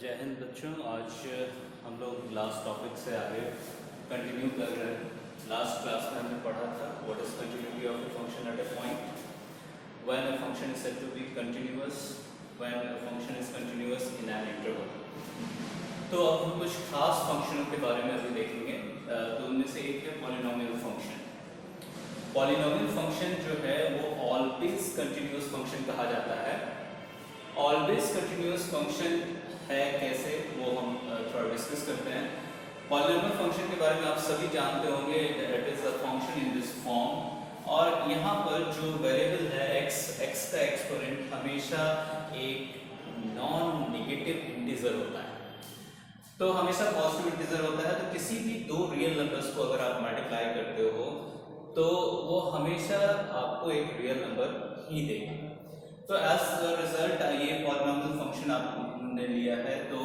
जय हिंद बच्चों। आज हम लोग लास्ट टॉपिक से आगे कंटिन्यू कर रहे हैं। लास्ट क्लास में हमने पढ़ा था what is continuity of a function at a point, when a function is said to be continuous, when a function is continuous in an interval. तो अब हम कुछ खास फंक्शनों के बारे में अभी देखेंगे। तो उनमें से एक है पॉलिनोमियल फंक्शन। पॉलिनोमियल फंक्शन जो है वो ऑलवेज कंटिन्यूअस फंक्शन कहा जाता है। ऑलवेज कंटिन्यूअस फंक्शन है कैसे, वो हम थोड़ा डिस्कस करते हैं। पॉलिनोमियल फंक्शन के बारे में आप सभी जानते होंगे, it is a function in this form. और यहाँ पर जो वेरिएबल है x का एक्सपोनेंट हमेशा एक नॉन नेगेटिव इंटीजर होता है। तो हमेशा पॉजिटिव इंटीजर होता है। तो किसी भी दो रियल नंबर्स को अगर आप मल्टीप्लाई करते हो तो वो हमेशा आपको एक रियल नंबर ही देगा। तो एज अ रिजल्ट ये पॉलिनोमियल फंक्शन आपने लिया है, तो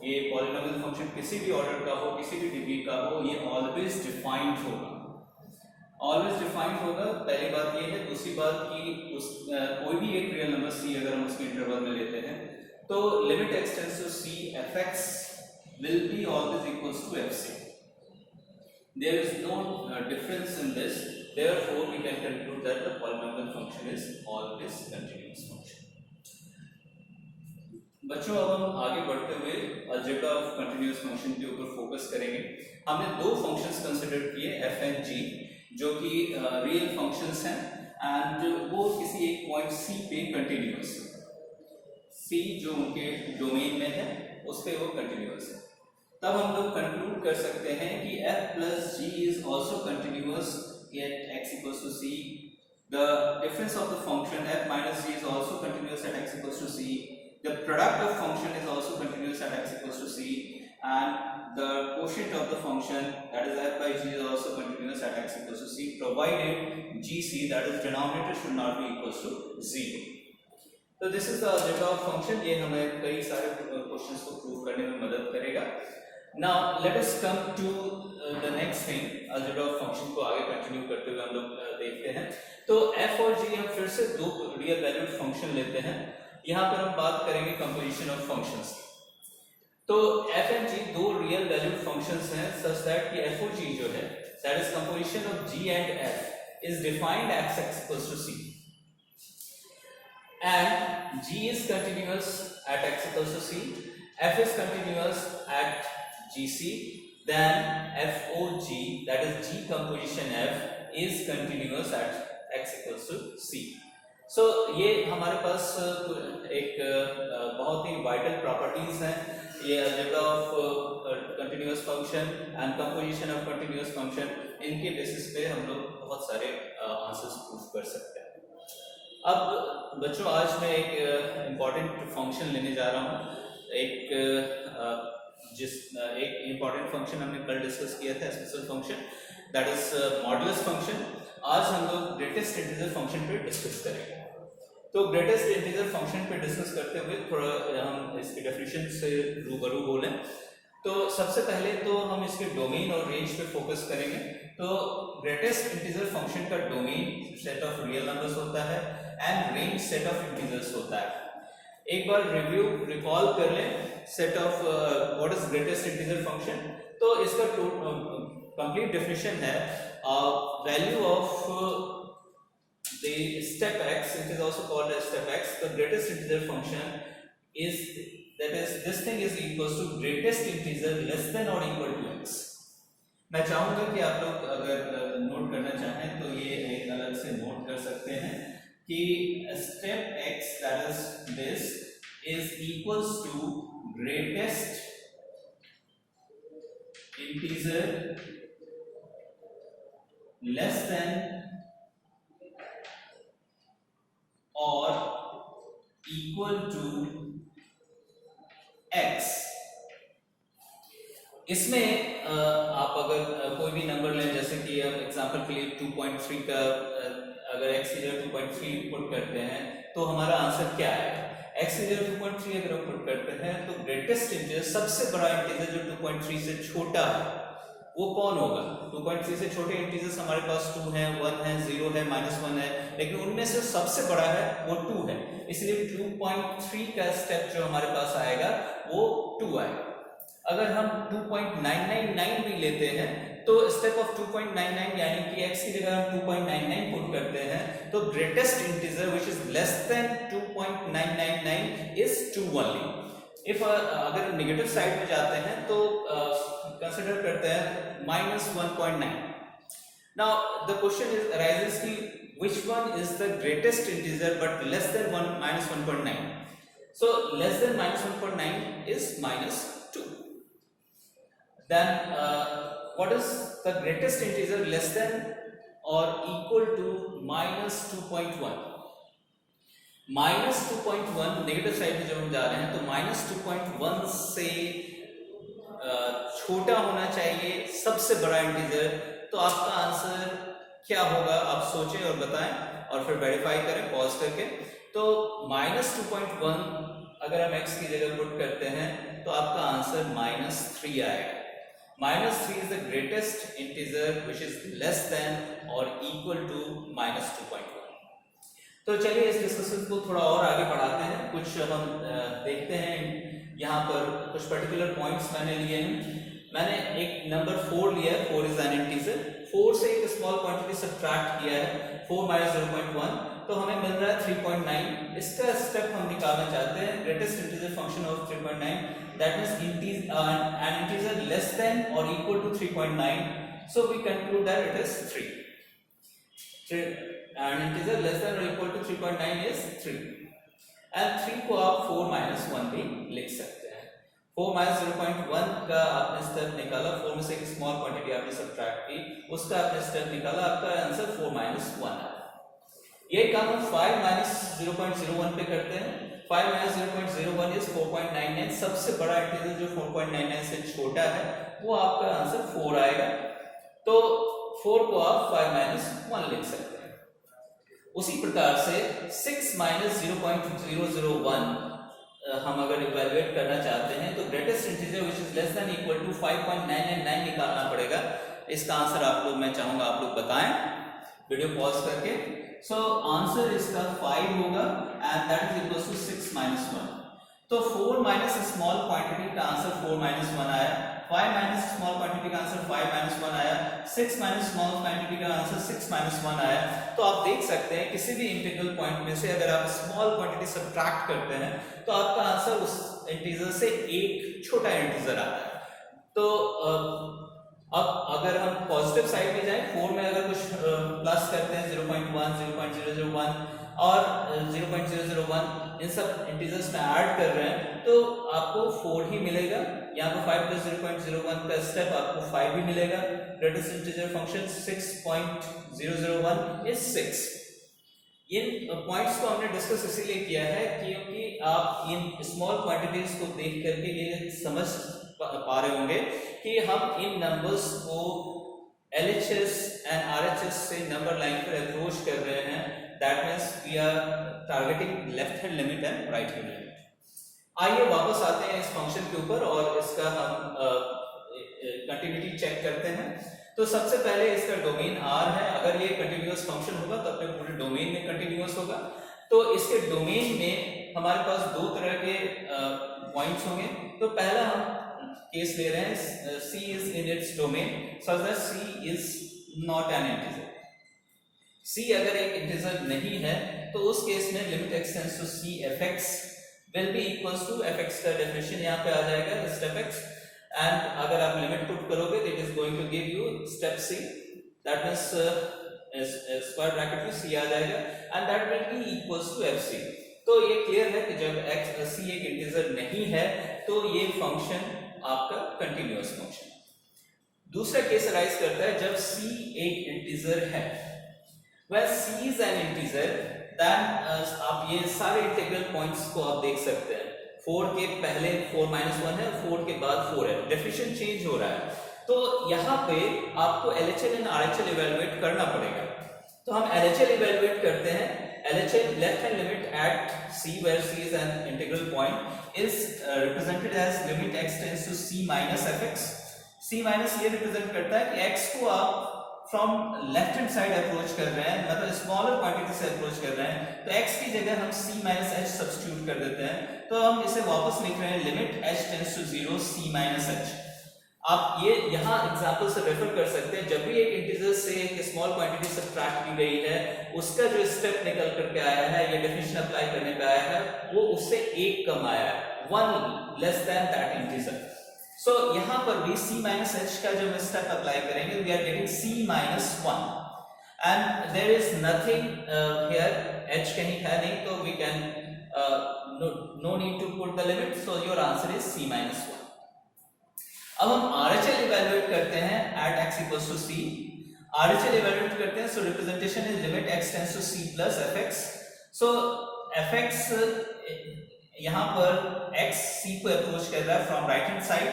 ये पॉलिनोमियल फंक्शन किसी भी ऑर्डर का हो, किसी भी डिग्री का हो, ये ऑलवेज डिफाइंड होगा। ऑलवेज डिफाइंड होगा, पहली बात ये है। दूसरी बात कि कोई भी एक रियल नंबर c अगर हम उसके इंटरवल में लेते हैं तो limit extends to c, fx will be always equals to fc. There is no difference in this. Therefore, we can conclude that the polynomial function is always continuous function. बच्चों, अब हम आगे बढ़ते हुए अलजेब्रा ऑफ कंटिन्यूअस फंक्शन के ऊपर focus करेंगे। हमने दो फंक्शंस कंसिडर किए, f एंड g, जो कि रियल फंक्शंस हैं एंड वो किसी एक पॉइंट c पे कंटिन्यूअस है। c जो उनके डोमेन में है उस पे वो कंटिन्यूअस है। तब हम लोग कंक्लूड कर सकते हैं कि f plus g is also continuous at x equals to c. The difference of the function f minus g is also continuous at x equals to c. The product of function is also continuous at x equals to c, and the quotient of the function, that is f by g, is also continuous at x equals to c, provided gc, that is denominator, should not be equals to 0. तो this is the algebra of function. ये हमें कई सारे questions को prove करने में मदद करेगा। Now let us come to the next thing. Algebra of function को आगे कंटिन्यू करते हुए हम लोग देखते हैं। तो f और g, हम फिर से दो रियल वैल्यूड फंक्शन लेते हैं। यहाँ पर हम बात करेंगे कंपोजिशन ऑफ फंक्शंस की। तो f एंड g दो रियल वैल्यूड फंक्शंस हैं सच दैट कि f और g जो है, that is composition of g and f is defined at x equals to c, and g is continuous at x equals to c, f is continuous at gc, then FOG, that is g composition f, is continuous at x equals to c. So ये हमारे पास एक बहुत ही vital properties हैं, ये algebra of continuous function and composition of continuous function. इनके basis पे हम लोग बहुत सारे आंसर्स प्रूव कर सकते हैं। अब बच्चों, आज मैं एक इम्पॉर्टेंट फंक्शन लेने जा रहा हूँ। एक इम्पॉर्टेंट फंक्शन हमने कल डिस्कस किया था, special function, that is modulus function. आज हम लोग ग्रेटेस्ट इंटीजर फंक्शन पे डिस्कस करेंगे। तो ग्रेटेस्ट इंटीजर फंक्शन पे डिस्कस करते हुए थोड़ा हम इसके डेफिनेशन से रूबरू हो लें। तो सबसे पहले तो हम इसके डोमेन और रेंज पे फोकस करेंगे। तो ग्रेटेस्ट इंटीजर फंक्शन का domain set of real numbers होता है and range set of integers होता है। एक बार रिकॉल कर लें set of what is greatest integer function. तो इसका कंप्लीट डेफिनेशन है value of the step x, it is also called as step x. The greatest integer function is, that is, this thing is equals to greatest integer less than or equal to x. मैं चाहूंगा कि आप लोग अगर note करना चाहें तो ये एक अलग से नोट कर सकते हैं कि step x, that is this, is equals to greatest integer less than or equal to x। इसमें आप अगर कोई भी नंबर लें, जैसे कि हम एग्जांपल के लिए 2.3 का अगर x की जगह 2.3 पुट करते हैं तो हमारा आंसर क्या आएगा? x की जगह 2.3 अगर हम पुट करते हैं तो ग्रेटेस्ट इंटीजर, सबसे बड़ा इंटीजर जो 2.3 से छोटा है वो कौन होगा? 2.3 से छोटे इंटीजर्स हमारे पास 2 है, 1 है, 0 है, -1 है, लेकिन उनमें से सबसे बड़ा है वो 2 है। इसलिए 2.3 का स्टेप जो हमारे पास आएगा वो आएगा। अगर हम 2.999 भी लेते हैं तो स्टेप ऑफ 2.99 यानी कि x की जगह हम 2.99 पुट करते हैं तो greatest integer which is less then 2.999 is 2 only. If अगर नेगेटिव साइड में जाते हैं तो कंसीडर करते हैं -1.9। Now the question is arises कि which one is the greatest integer but less than -1.9? So less than -1.9 is -2. Then what is the greatest integer less than or equal to -2.1? -2.1 negative side में जब हम जा रहे हैं तो -2.1 से छोटा होना चाहिए सबसे बड़ा इंटीजर। तो आपका आंसर क्या होगा आप सोचें और बताएं और फिर वेरीफाई करें पॉज करके। तो -2.1 अगर हम x की जगह पुट करते हैं तो आपका आंसर -3 आएगा। -3 is the greatest integer which is less than or equal to -2.1। तो चलिए इस डिस्कशन को थोड़ा और आगे बढ़ाते हैं। कुछ हम देखते हैं यहाँ पर कुछ पर्टिकुलर पॉइंट्स मैंने लिए हैं। मैंने एक नंबर 4 लिया है, 4 इज एन इंटीजर। 4 से एक स्मॉल क्वांटिटी सब्ट्रैक्ट किया है 4 - 0.1 तो हमें मिल रहा है 3.9। इसका स्टेप हम निकालना चाहते हैं greatest integer function of 3.9 that means an integer less than or equal to 3.9 so we conclude that it is 3। an integer less than or equal to 3.9 is 3 and 3 को आप 4 - 1 भी लिख सकते हैं। 4 - 0.1 का आपने स्टेप निकाला, 4 में से एक स्मॉल क्वांटिटी आपने सब्ट्रैक्ट की, उसका आपने स्टेप निकाला, आपका आंसर 4 - 1 आया। ये काम हम 5 - 0.01 पे करते हैं। 5 - 0.01 इज 4.99। सबसे बड़ा इंटीजर जो 4.99 से छोटा है वो आपका आंसर 4 आएगा। तो 4 को आप 5 - 1 लिख सकते हैं। उसी प्रकार से 6 - 0.001 हम अगर इवैल्यूएट करना चाहते हैं तो greatest integer which is less than equal to 5.999 निकालना पड़ेगा। इसका आंसर आप लोग, मैं चाहूंगा आप लोग बताएं वीडियो पॉज करके। सो आंसर इसका 5 होगा and that is equal to 6 - 1। तो 4 माइनस स्मॉल क्वांटिटी का आंसर 4 - 1 आया, 5 माइनस स्मॉल क्वांटिटी का आंसर 5 - 1 आया, 6 माइनस स्मॉल क्वांटिटी का आंसर 6 - 1 आया। तो आप देख सकते हैं किसी भी इंटीग्रल पॉइंट में से अगर आप स्मॉल क्वांटिटी सब्ट्रैक्ट करते हैं तो आपका आंसर उस इंटीजर से एक छोटा इंटीजर आता है। तो अब अगर हम पॉजिटिव साइड में जाएं, 4 में अगर कुछ प्लस करते हैं 0.1, 0.001 और 0.001 इन सब इंटीजर्स में ऐड कर रहे हैं तो आपको 4 ही मिलेगा। यहाँ पर 5 + 0.01 का स्टेप आपको 5 भी मिलेगा। Greatest integer function 6.001 is 6। In points को हमने डिस्कस इसीलिए किया है क्योंकि आप इन स्मॉल क्वांटिटीज को देख करके ये समझ पा रहे होंगे कि हम इन नंबर्स को LHS एंड RHS से नंबर लाइन पर अप्रोच कर रहे हैं। That means we are targeting left hand limit and right hand limit. आइए वापस आते हैं इस फंक्शन के ऊपर और इसका हम कंटिन्यूटी चेक करते हैं। तो सबसे पहले इसका डोमेन R है। अगर ये कंटिन्यूअस फंक्शन होगा तो अपने पूरे डोमेन में कंटिन्यूअस होगा। तो इसके डोमेन में हमारे पास दो तरह के पॉइंट्स होंगे। तो पहला हम केस ले रहे हैं C is in its domain such that C is not an integer। C अगर एक इंटीजर नहीं है तो उस केस में limit x tends to C fx will be equals to fx का डेफिनेशन यहाँ पे आ जाएगा step x and अगर आप लिमिट पुट करोगे तो it is going to give you step C that means square bracket में C आ जाएगा and that will be equals to fc। तो ये क्लियर है कि जब C एक इंटीजर नहीं है तो ये फंक्शन आपका कंटिन्यूअस फंक्शन। दूसरा केस अराइज करता है जब C एक इंटीजर है। When C is an integer then आप ये सारे इंटीग्रल पॉइंट्स को आप देख सकते हैं। 4 के पहले 4 - 1 है, 4 के बाद 4 है, डेफिनेशन चेंज हो रहा है। तो यहाँ पे आपको LHL एंड RHL इवैल्यूएट करना पड़ेगा। तो हम LHL इवैल्यूएट करते हैं। LHL left hand limit at C where C is an integral point is represented as limit x tends to C minus fx। C minus ये रिप्रेजेंट करता है कि x को आप from left hand side approach कर रहे हैं, मतलब स्मॉलर क्वांटिटी से अप्रोच कर रहे हैं, तो x की जगह हम c माइनस h सब्स्टिट्यूट कर देते हैं, तो हम इसे वापस लिख रहे हैं limit h tends to 0 c minus h। आप ये यहाँ एग्जाम्पल से रेफर कर सकते हैं, जब भी एक इंटीजर से एक स्मॉल क्वांटिटी सब्ट्रैक्ट की गई है, उसका जो स्टेप निकल करके आया है या डेफिनेशन अप्लाई करने पे आया है, वो उससे एक कम आया है, one less than that integer. So यहाँ पर भी c माइनस h का जो स्टेप अप्लाई करेंगे, we are getting c minus 1 and there is nothing here, h कहीं है नहीं, तो we can no need to put the limit, so your answer is c minus 1। अब हम RHL इवैल्यूएट करते हैं at x equals to c। RHL evaluate करते हैं, so representation is limit x tends to c plus fx। So fx यहाँ पर x c को approach कर रहा है from right hand side,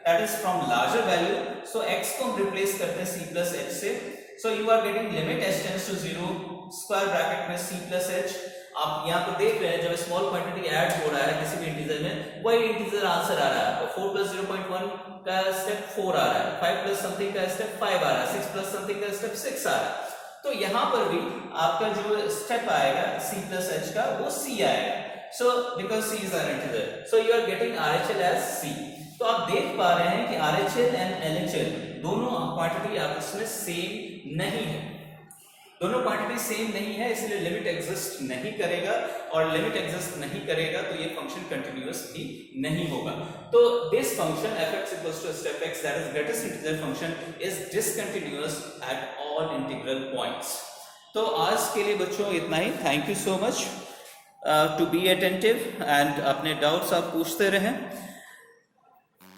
that is from larger value, so x को हम रिप्लेस करते हैं c प्लस h से, so you are getting limit h tends to 0 square bracket में c प्लस h। आप यहाँ पर देख रहे हैं जब स्मॉल क्वांटिटी ऐड हो रहा है किसी भी इंटीजर में, वही इंटीजर आंसर आ रहा है, आपको 4 प्लस 0.1 का स्टेप 4 आ रहा है, 5 प्लस समथिंग का स्टेप 5 आ रहा है, 6 प्लस समथिंग का स्टेप 6 आ रहा है, तो यहाँ पर भी आपका जो स्टेप आएगा c प्लस h का वो c आएगा। So because c is an integer, so you are getting RHL as c। तो आप देख पा रहे हैं कि RHL and LHL दोनों क्वांटिटी आपस में सेम नहीं है, दोनों क्वांटिटी सेम नहीं है, इसलिए लिमिट एग्जिस्ट नहीं करेगा, और लिमिट एग्जिस्ट नहीं करेगा तो ये फंक्शन कंटिन्यूअस भी नहीं होगा। तो this function fx equals to step x, that is greatest integer function, is discontinuous at all integral points। तो आज के लिए बच्चों इतना ही। Thank you so much to be attentive and अपने डाउट्स आप पूछते रहें।